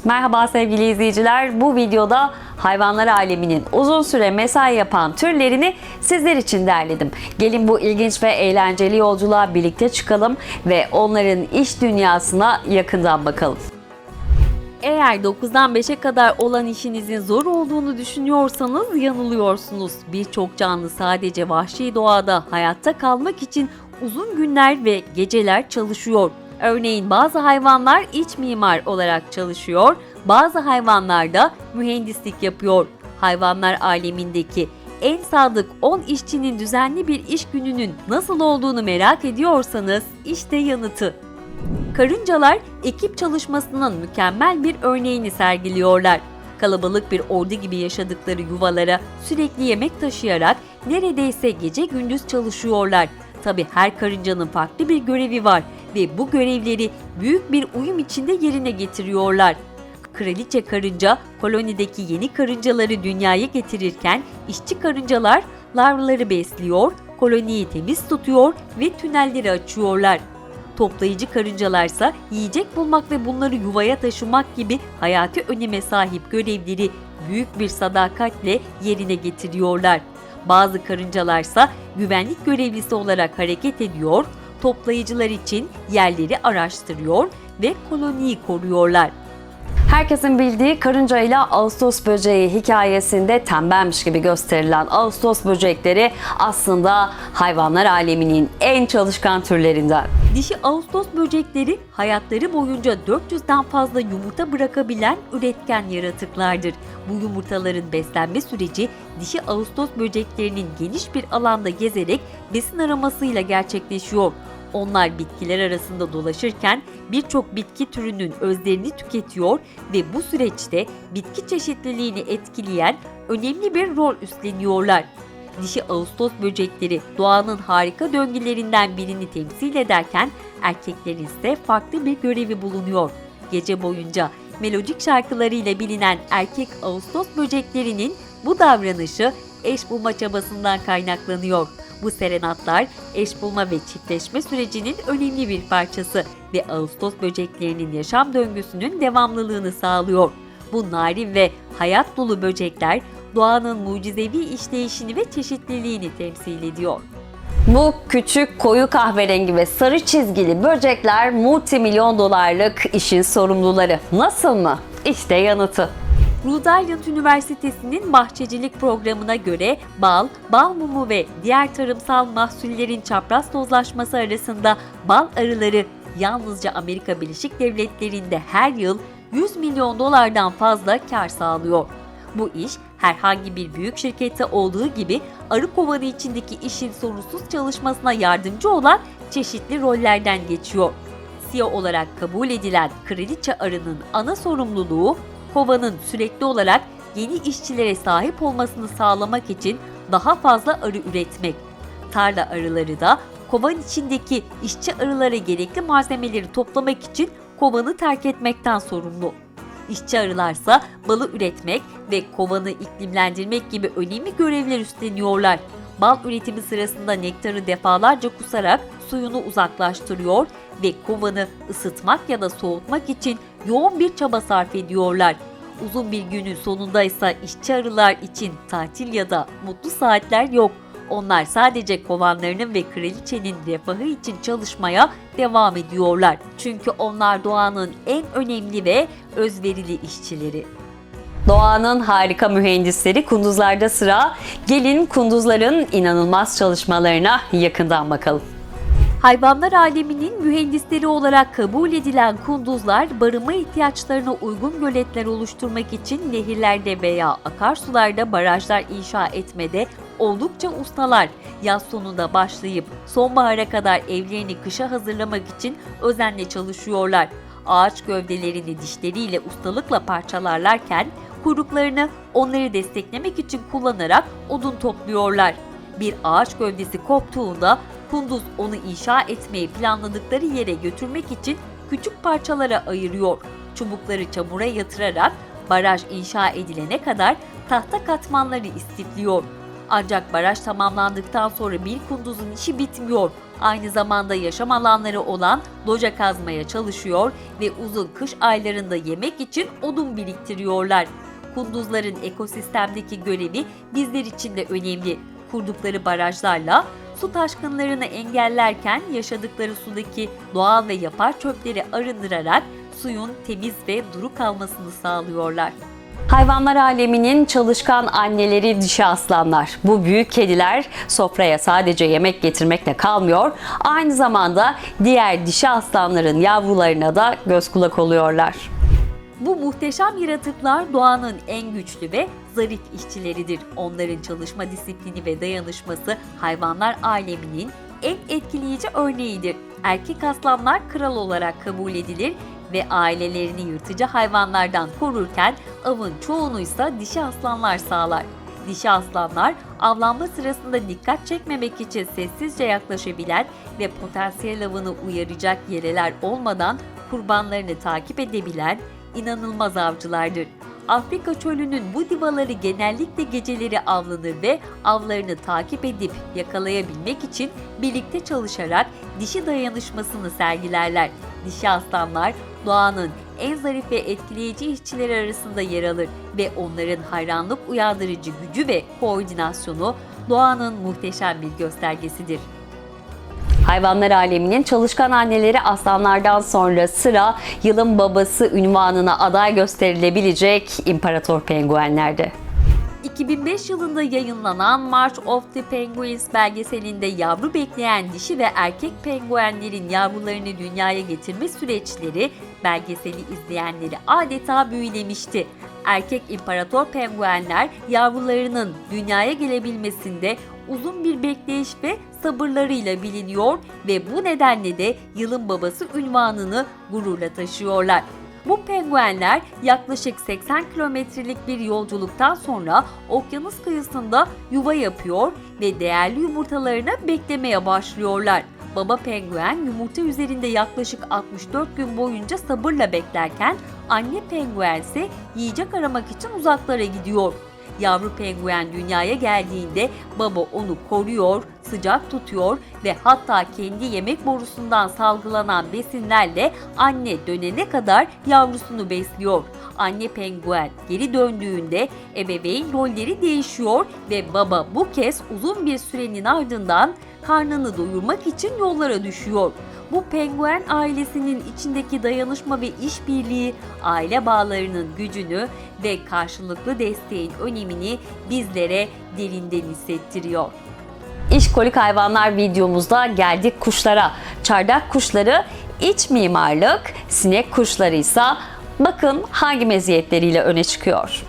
Merhaba sevgili izleyiciler. Bu videoda hayvanlar aleminin uzun süre mesai yapan türlerini sizler için derledim. Gelin bu ilginç ve eğlenceli yolculuğa birlikte çıkalım ve onların iş dünyasına yakından bakalım. Eğer 9'dan 5'e kadar olan işinizin zor olduğunu düşünüyorsanız yanılıyorsunuz. Birçok canlı sadece vahşi doğada hayatta kalmak için uzun günler ve geceler çalışıyor. Örneğin bazı hayvanlar iç mimar olarak çalışıyor, bazı hayvanlar da mühendislik yapıyor. Hayvanlar alemindeki en sadık 10 işçinin düzenli bir iş gününün nasıl olduğunu merak ediyorsanız işte yanıtı. Karıncalar ekip çalışmasının mükemmel bir örneğini sergiliyorlar. Kalabalık bir ordu gibi yaşadıkları yuvalara sürekli yemek taşıyarak neredeyse gece gündüz çalışıyorlar. Tabii her karıncanın farklı bir görevi var ve bu görevleri büyük bir uyum içinde yerine getiriyorlar. Kraliçe karınca kolonideki yeni karıncaları dünyaya getirirken işçi karıncalar larvaları besliyor, koloniyi temiz tutuyor ve tünelleri açıyorlar. Toplayıcı karıncalarsa yiyecek bulmak ve bunları yuvaya taşımak gibi hayati öneme sahip görevleri büyük bir sadakatle yerine getiriyorlar. Bazı karıncalarsa güvenlik görevlisi olarak hareket ediyor, toplayıcılar için yerleri araştırıyor ve koloniyi koruyorlar. Herkesin bildiği karınca ile Ağustos böceği hikayesinde tembelmiş gibi gösterilen Ağustos böcekleri aslında hayvanlar aleminin en çalışkan türlerinden. Dişi Ağustos böcekleri hayatları boyunca 400'den fazla yumurta bırakabilen üretken yaratıklardır. Bu yumurtaların beslenme süreci dişi Ağustos böceklerinin geniş bir alanda gezerek besin aramasıyla gerçekleşiyor. Onlar bitkiler arasında dolaşırken birçok bitki türünün özlerini tüketiyor ve bu süreçte bitki çeşitliliğini etkileyen önemli bir rol üstleniyorlar. Dişi Ağustos böcekleri doğanın harika döngülerinden birini temsil ederken erkeklerin ise farklı bir görevi bulunuyor. Gece boyunca melodik şarkılarıyla bilinen erkek Ağustos böceklerinin bu davranışı eş bulma çabasından kaynaklanıyor. Bu serenatlar eş bulma ve çiftleşme sürecinin önemli bir parçası ve Ağustos böceklerinin yaşam döngüsünün devamlılığını sağlıyor. Bu narin ve hayat dolu böcekler doğanın mucizevi işleyişini ve çeşitliliğini temsil ediyor. Bu küçük koyu kahverengi ve sarı çizgili böcekler multimilyon dolarlık işin sorumluları. Nasıl mı? İşte yanıtı. Rhode Island Üniversitesi'nin bahçecilik programına göre bal mumu ve diğer tarımsal mahsullerin çapraz tozlaşması arasında bal arıları yalnızca Amerika Birleşik Devletleri'nde her yıl 100 milyon dolardan fazla kar sağlıyor. Bu iş herhangi bir büyük şirkette olduğu gibi arı kovanı içindeki işin sorunsuz çalışmasına yardımcı olan çeşitli rollerden geçiyor. CEO olarak kabul edilen kraliçe arının ana sorumluluğu kovanın sürekli olarak yeni işçilere sahip olmasını sağlamak için daha fazla arı üretmek. Tarla arıları da kovan içindeki işçi arılara gerekli malzemeleri toplamak için kovanı terk etmekten sorumlu. İşçi arılarsa balı üretmek ve kovanı iklimlendirmek gibi önemli görevler üstleniyorlar. Bal üretimi sırasında nektarı defalarca kusarak suyunu uzaklaştırıyor ve kovanı ısıtmak ya da soğutmak için yoğun bir çaba sarf ediyorlar. Uzun bir günün sonunda ise işçi arılar için tatil ya da mutlu saatler yok. Onlar sadece kovanlarının ve kraliçenin refahı için çalışmaya devam ediyorlar. Çünkü onlar doğanın en önemli ve özverili işçileri. Doğanın harika mühendisleri kunduzlarda sıra. Gelin kunduzların inanılmaz çalışmalarına yakından bakalım. Hayvanlar aleminin mühendisleri olarak kabul edilen kunduzlar, barınma ihtiyaçlarına uygun göletler oluşturmak için nehirlerde veya akarsularda barajlar inşa etmede oldukça ustalar. Yaz sonunda başlayıp sonbahara kadar evlerini kışa hazırlamak için özenle çalışıyorlar. Ağaç gövdelerini dişleriyle ustalıkla parçalarlarken kuyruklarını onları desteklemek için kullanarak odun topluyorlar. Bir ağaç gövdesi koptuğunda kunduz onu inşa etmeyi planladıkları yere götürmek için küçük parçalara ayırıyor. Çubukları çamura yatırarak baraj inşa edilene kadar tahta katmanları istifliyor. Ancak baraj tamamlandıktan sonra bir kunduzun işi bitmiyor. Aynı zamanda yaşam alanları olan loca kazmaya çalışıyor ve uzun kış aylarında yemek için odun biriktiriyorlar. Kunduzların ekosistemdeki görevi bizler için de önemli. Kurdukları barajlarla su taşkınlarını engellerken yaşadıkları sudaki doğal ve yapay çöpleri arındırarak suyun temiz ve duru kalmasını sağlıyorlar. Hayvanlar aleminin çalışkan anneleri dişi aslanlar. Bu büyük kediler sofraya sadece yemek getirmekle kalmıyor, aynı zamanda diğer dişi aslanların yavrularına da göz kulak oluyorlar. Bu muhteşem yaratıklar doğanın en güçlü ve zarif işçileridir. Onların çalışma disiplini ve dayanışması hayvanlar aleminin en etkileyici örneğidir. Erkek aslanlar kral olarak kabul edilir ve ailelerini yırtıcı hayvanlardan korurken avın çoğunu ise dişi aslanlar sağlar. Dişi aslanlar avlanma sırasında dikkat çekmemek için sessizce yaklaşabilen ve potansiyel avını uyaracak yeleler olmadan kurbanlarını takip edebilen inanılmaz avcılardır. Afrika çölünün bu divaları genellikle geceleri avlanır ve avlarını takip edip yakalayabilmek için birlikte çalışarak dişi dayanışmasını sergilerler. Dişi aslanlar doğanın en zarif ve etkileyici işçileri arasında yer alır ve onların hayranlık uyandırıcı gücü ve koordinasyonu doğanın muhteşem bir göstergesidir. Hayvanlar aleminin çalışkan anneleri aslanlardan sonra sıra yılın babası unvanına aday gösterilebilecek imparator penguenlerde. 2005 yılında yayınlanan March of the Penguins belgeselinde yavru bekleyen dişi ve erkek penguenlerin yavrularını dünyaya getirme süreçleri belgeseli izleyenleri adeta büyülemişti. Erkek imparator penguenler yavrularının dünyaya gelebilmesinde uzun bir bekleyiş ve sabırlarıyla biliniyor ve bu nedenle de yılın babası unvanını gururla taşıyorlar. Bu penguenler yaklaşık 80 kilometrelik bir yolculuktan sonra okyanus kıyısında yuva yapıyor ve değerli yumurtalarını beklemeye başlıyorlar. Baba penguen yumurta üzerinde yaklaşık 64 gün boyunca sabırla beklerken anne penguen ise yiyecek aramak için uzaklara gidiyor. Yavru penguen dünyaya geldiğinde baba onu koruyor, sıcak tutuyor ve hatta kendi yemek borusundan salgılanan besinlerle anne dönene kadar yavrusunu besliyor. Anne penguen geri döndüğünde ebeveyn rolleri değişiyor ve baba bu kez uzun bir sürenin ardından karnını doyurmak için yollara düşüyor. Bu penguen ailesinin içindeki dayanışma ve işbirliği, aile bağlarının gücünü ve karşılıklı desteğin önemini bizlere derinden hissettiriyor. İşkolik hayvanlar videomuzda geldik kuşlara. Çardak kuşları iç mimarlık, sinek kuşları ise bakın hangi meziyetleriyle öne çıkıyor.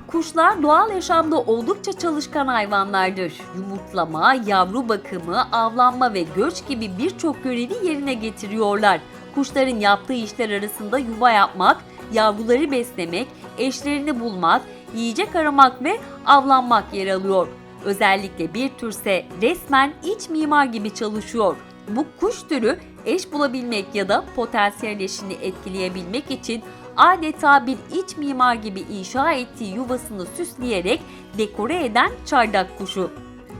Kuşlar doğal yaşamda oldukça çalışkan hayvanlardır. Yumurtlama, yavru bakımı, avlanma ve göç gibi birçok görevi yerine getiriyorlar. Kuşların yaptığı işler arasında yuva yapmak, yavruları beslemek, eşlerini bulmak, yiyecek aramak ve avlanmak yer alıyor. Özellikle bir türse resmen iç mimar gibi çalışıyor. Bu kuş türü eş bulabilmek ya da potansiyel eşini etkileyebilmek için adeta bir iç mimar gibi inşa ettiği yuvasını süsleyerek dekore eden çardak kuşu.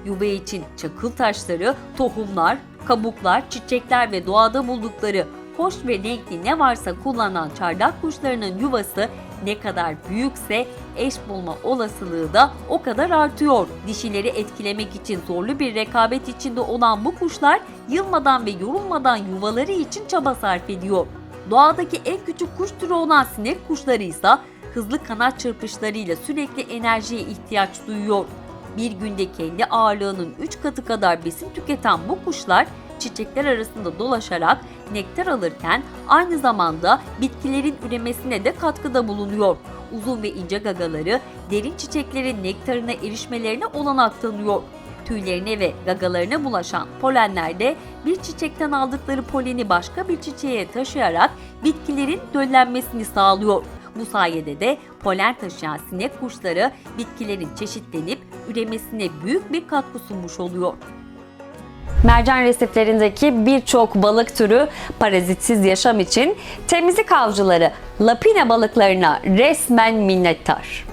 Yuva için çakıl taşları, tohumlar, kabuklar, çiçekler ve doğada buldukları hoş ve renkli ne varsa kullanan çardak kuşlarının yuvası ne kadar büyükse eş bulma olasılığı da o kadar artıyor. Dişileri etkilemek için zorlu bir rekabet içinde olan bu kuşlar yılmadan ve yorulmadan yuvaları için çaba sarf ediyor. Doğadaki en küçük kuş türü olan sinek kuşları ise hızlı kanat çırpışlarıyla sürekli enerjiye ihtiyaç duyuyor. Bir günde kendi ağırlığının 3 katı kadar besin tüketen bu kuşlar çiçekler arasında dolaşarak nektar alırken aynı zamanda bitkilerin üremesine de katkıda bulunuyor. Uzun ve ince gagaları derin çiçeklerin nektarına erişmelerine olanak tanıyor. Tüylerine ve gagalarına bulaşan polenler de bir çiçekten aldıkları poleni başka bir çiçeğe taşıyarak bitkilerin döllenmesini sağlıyor. Bu sayede de polen taşıyan sinek kuşları bitkilerin çeşitlenip üremesine büyük bir katkı sunmuş oluyor. Mercan resiflerindeki birçok balık türü parazitsiz yaşam için temizlik avcıları lapine balıklarına resmen minnettar.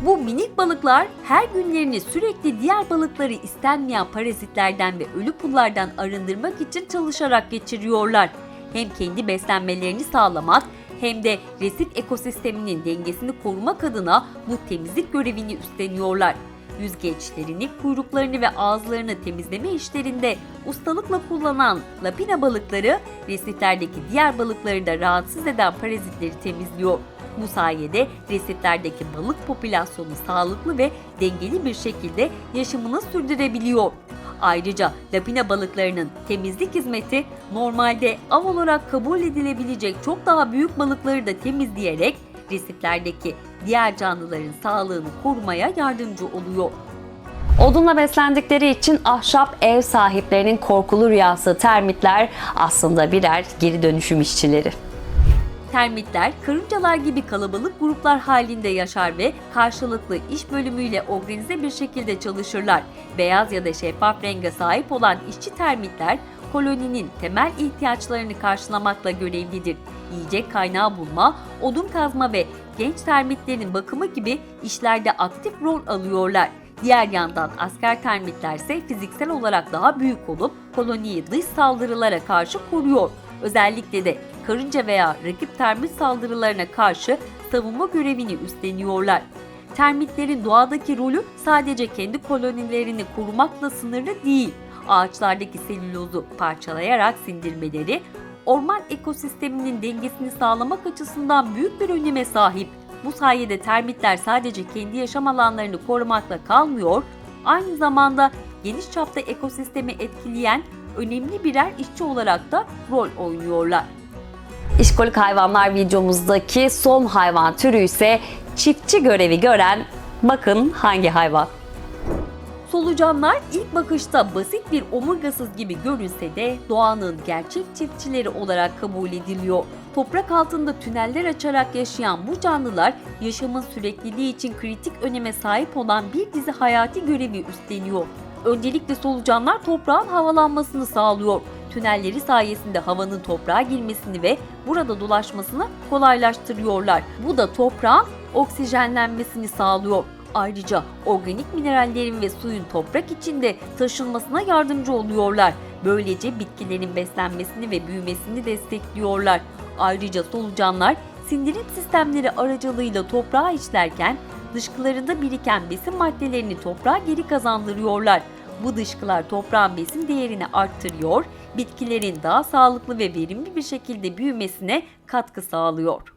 Bu minik balıklar her günlerini sürekli diğer balıkları istenmeyen parazitlerden ve ölü pullardan arındırmak için çalışarak geçiriyorlar. Hem kendi beslenmelerini sağlamak hem de resif ekosisteminin dengesini korumak adına bu temizlik görevini üstleniyorlar. Yüzgeçlerini, kuyruklarını ve ağızlarını temizleme işlerinde ustalıkla kullanan lapina balıkları resiflerdeki diğer balıkları da rahatsız eden parazitleri temizliyor. Bu sayede resiflerdeki balık popülasyonu sağlıklı ve dengeli bir şekilde yaşamını sürdürebiliyor. Ayrıca lapina balıklarının temizlik hizmeti normalde av olarak kabul edilebilecek çok daha büyük balıkları da temizleyerek resiflerdeki diğer canlıların sağlığını korumaya yardımcı oluyor. Odunla beslendikleri için ahşap ev sahiplerinin korkulu rüyası termitler aslında birer geri dönüşüm işçileri. Termitler, karıncalar gibi kalabalık gruplar halinde yaşar ve karşılıklı iş bölümüyle organize bir şekilde çalışırlar. Beyaz ya da şeffaf renge sahip olan işçi termitler, koloninin temel ihtiyaçlarını karşılamakla görevlidir. Yiyecek kaynağı bulma, odun kazma ve genç termitlerin bakımı gibi işlerde aktif rol alıyorlar. Diğer yandan asker termitler ise fiziksel olarak daha büyük olup koloniyi dış saldırılara karşı koruyor. Özellikle de karınca veya rakip termit saldırılarına karşı savunma görevini üstleniyorlar. Termitlerin doğadaki rolü sadece kendi kolonilerini korumakla sınırlı değil. Ağaçlardaki selülozu parçalayarak sindirmeleri, orman ekosisteminin dengesini sağlamak açısından büyük bir öneme sahip. Bu sayede termitler sadece kendi yaşam alanlarını korumakla kalmıyor, aynı zamanda geniş çapta ekosistemi etkileyen önemli birer işçi olarak da rol oynuyorlar. İşkolik hayvanlar videomuzdaki son hayvan türü ise çiftçi görevi gören, bakın hangi hayvan? Solucanlar ilk bakışta basit bir omurgasız gibi görünse de doğanın gerçek çiftçileri olarak kabul ediliyor. Toprak altında tüneller açarak yaşayan bu canlılar yaşamın sürekliliği için kritik öneme sahip olan bir dizi hayati görevi üstleniyor. Öncelikle solucanlar toprağın havalanmasını sağlıyor. Tünelleri sayesinde havanın toprağa girmesini ve burada dolaşmasını kolaylaştırıyorlar. Bu da toprağın oksijenlenmesini sağlıyor. Ayrıca organik minerallerin ve suyun toprak içinde taşınmasına yardımcı oluyorlar. Böylece bitkilerin beslenmesini ve büyümesini destekliyorlar. Ayrıca solucanlar sindirim sistemleri aracılığıyla toprağa işlerken dışkılarında biriken besin maddelerini toprağa geri kazandırıyorlar. Bu dışkılar toprağın besin değerini arttırıyor, bitkilerin daha sağlıklı ve verimli bir şekilde büyümesine katkı sağlıyor.